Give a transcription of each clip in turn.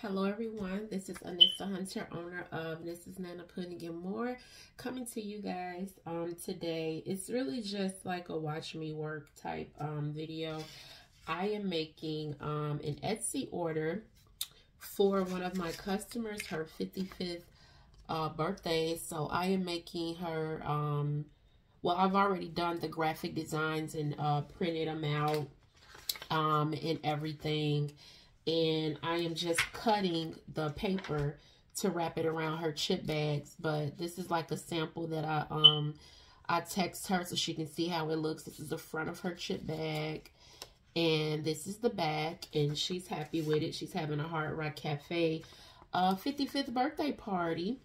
Hello everyone, this is Anissa Hunter, owner of Nissa's Nana Pudding and More, coming to you guys today. It's really just like a watch me work type video. I am making an Etsy order for one of my customers, her 55th birthday. So I am making her, well, I've already done the graphic designs and printed them out and everything. And I am just cutting the paper to wrap it around her chip bags. But this is like a sample that I text her so she can see how it looks. This is the front of her chip bag. And this is the back. And she's happy with it. She's having a Hard Rock Cafe 55th birthday party.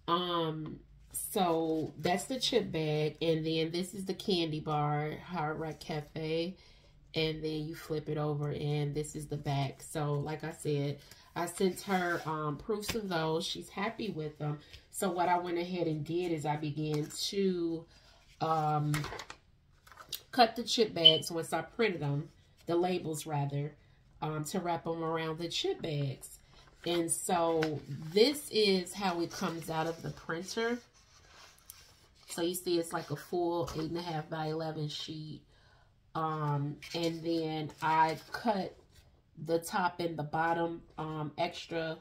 So that's the chip bag. And then this is the candy bar, Hard Rock Cafe. And then you flip it over and this is the back. So like I said, I sent her proofs of those. She's happy with them. So what I went ahead and did is I began to cut the chip bags once I printed them, the labels rather, to wrap them around the chip bags. And so this is how it comes out of the printer. So you see it's like a full 8.5 by 11 sheet. And then I cut the top and the bottom extra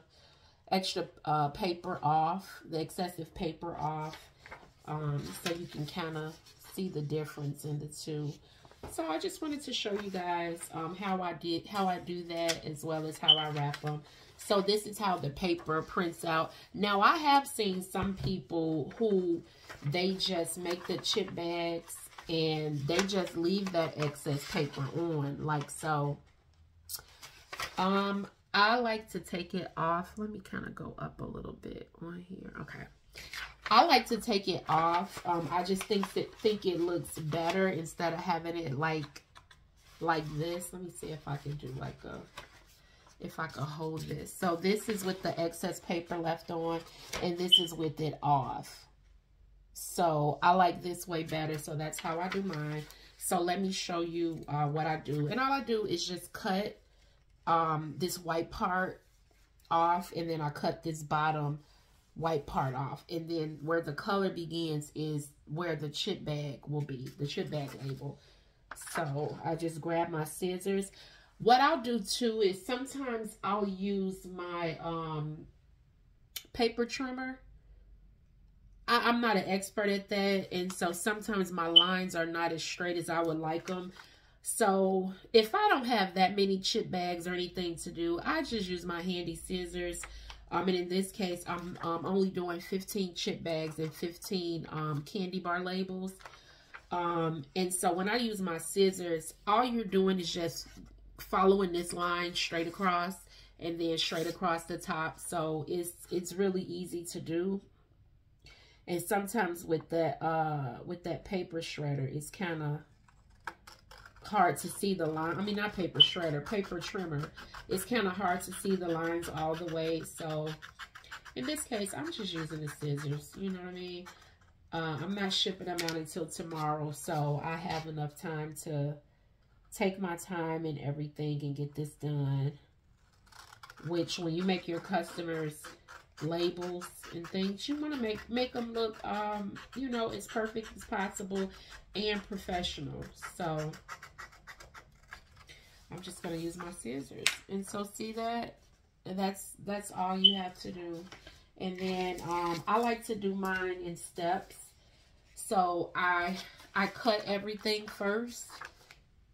paper off, the excessive paper off, so you can kind of see the difference in the two. So I just wanted to show you guys how I do that, as well as how I wrap them. So this is how the paper prints out. Now I have seen some people who they just make the chip bags and they just leave that excess paper on, like so. I like to take it off. Let me kind of go up a little bit on here. Okay. I like to take it off. I just think it looks better instead of having it like this. Let me see if I can do like if I can hold this. So this is with the excess paper left on, and this is with it off. So I like this way better. So that's how I do mine. So let me show you what I do. And all I do is just cut this white part off. And then I cut this bottom white part off. And then where the color begins is where the chip bag will be. The chip bag label. So I just grab my scissors. What I'll do too is sometimes I'll use my paper trimmer. I'm not an expert at that, and so sometimes my lines are not as straight as I would like them. So if I don't have that many chip bags or anything to do, I just use my handy scissors. And in this case, I'm only doing 15 chip bags and 15 candy bar labels. And so when I use my scissors, all you're doing is just following this line straight across and then straight across the top. So it's really easy to do. And sometimes with that paper shredder, it's kind of hard to see the line. I mean, not paper shredder, paper trimmer. It's kind of hard to see the lines all the way. So in this case, I'm just using the scissors. You know what I mean? I'm not shipping them out until tomorrow. So I have enough time to take my time and everything and get this done. Which when you make your customers labels and things, you want to make them look you know, as perfect as possible and professional. So I'm just going to use my scissors, and so see that's all you have to do. And then I like to do mine in steps. So I cut everything first,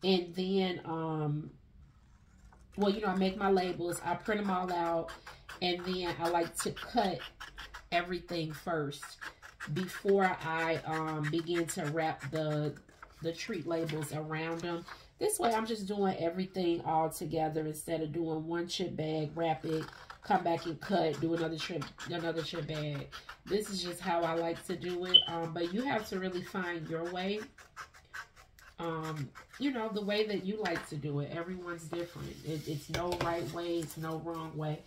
and then well, you know, I make my labels, I print them all out, and then I like to cut everything first before I begin to wrap the treat labels around them. This way I'm just doing everything all together instead of doing one chip bag, wrap it, come back and cut, do another chip bag. This is just how I like to do it. But you have to really find your way. You know, the way that you like to do it. Everyone's different. It's no right way. It's no wrong way.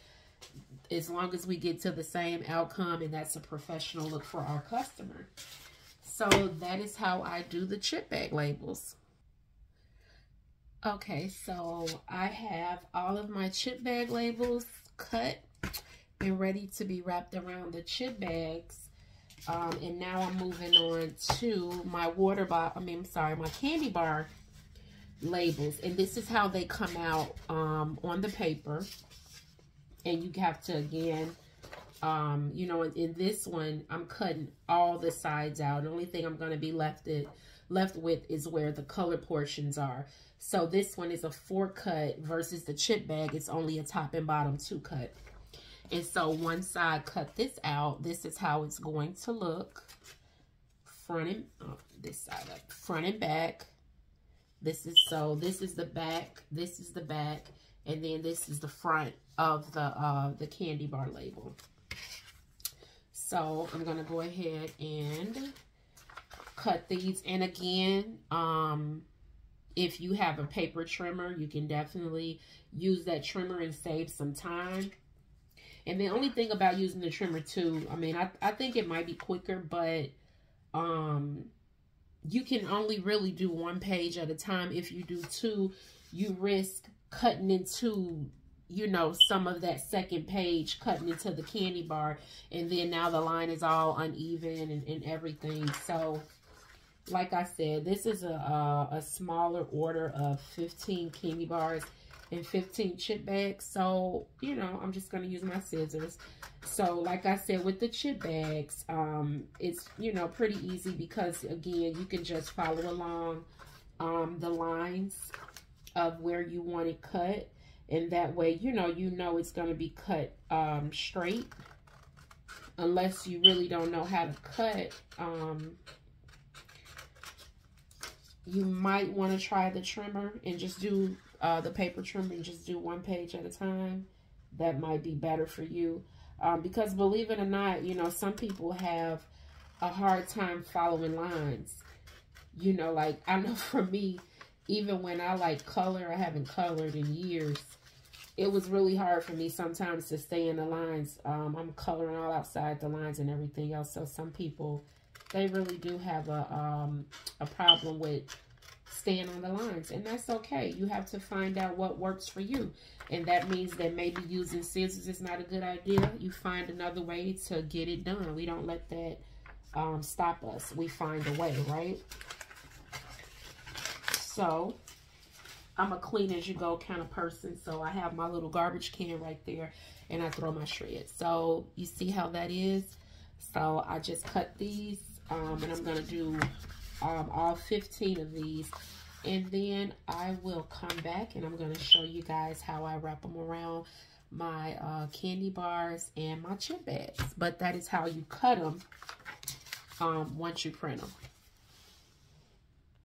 As long as we get to the same outcome, and that's a professional look for our customer. So that is how I do the chip bag labels. Okay, so I have all of my chip bag labels cut and ready to be wrapped around the chip bags. And now I'm moving on to my my candy bar labels. And this is how they come out on the paper. And you have to, again, you know, in this one, I'm cutting all the sides out. The only thing I'm going to be left with is where the color portions are. So this one is a 4 cut versus the chip bag. It's only a top and bottom 2 cut. And so one side, cut this out. This is how it's going to look. Front and this side up, front and back. This is the back. This is the back, and then this is the front of the candy bar label. So I'm gonna go ahead and cut these. And again, if you have a paper trimmer, you can definitely use that trimmer and save some time. And the only thing about using the trimmer too, I mean, I think it might be quicker, but you can only really do 1 page at a time. If you do 2, you risk cutting into, you know, some of that second page, cutting into the candy bar, and then now the line is all uneven and everything. So like I said, this is a smaller order of 15 candy bars and 15 chip bags. So, you know, I'm just going to use my scissors. So, like I said, with the chip bags, it's, you know, pretty easy because, again, you can just follow along the lines of where you want it cut. And that way, you know it's going to be cut straight. Unless you really don't know how to cut, you might want to try the trimmer and just do the paper trimmer and just do 1 page at a time. That might be better for you. Because believe it or not, you know, some people have a hard time following lines. You know, like, I know for me, even when I like color, I haven't colored in years. It was really hard for me sometimes to stay in the lines. I'm coloring all outside the lines and everything else. So some people, they really do have a problem with staying on the lines, and that's okay. You have to find out what works for you, and that means that maybe using scissors is not a good idea. You find another way to get it done. We don't let that stop us. We find a way, right? So I'm a clean as you go kind of person, so I have my little garbage can right there, and I throw my shreds. So you see how that is? So I just cut these, and I'm gonna do all 15 of these, and then I will come back and I'm going to show you guys how I wrap them around my candy bars and my chip bags. But that is how you cut them once you print them.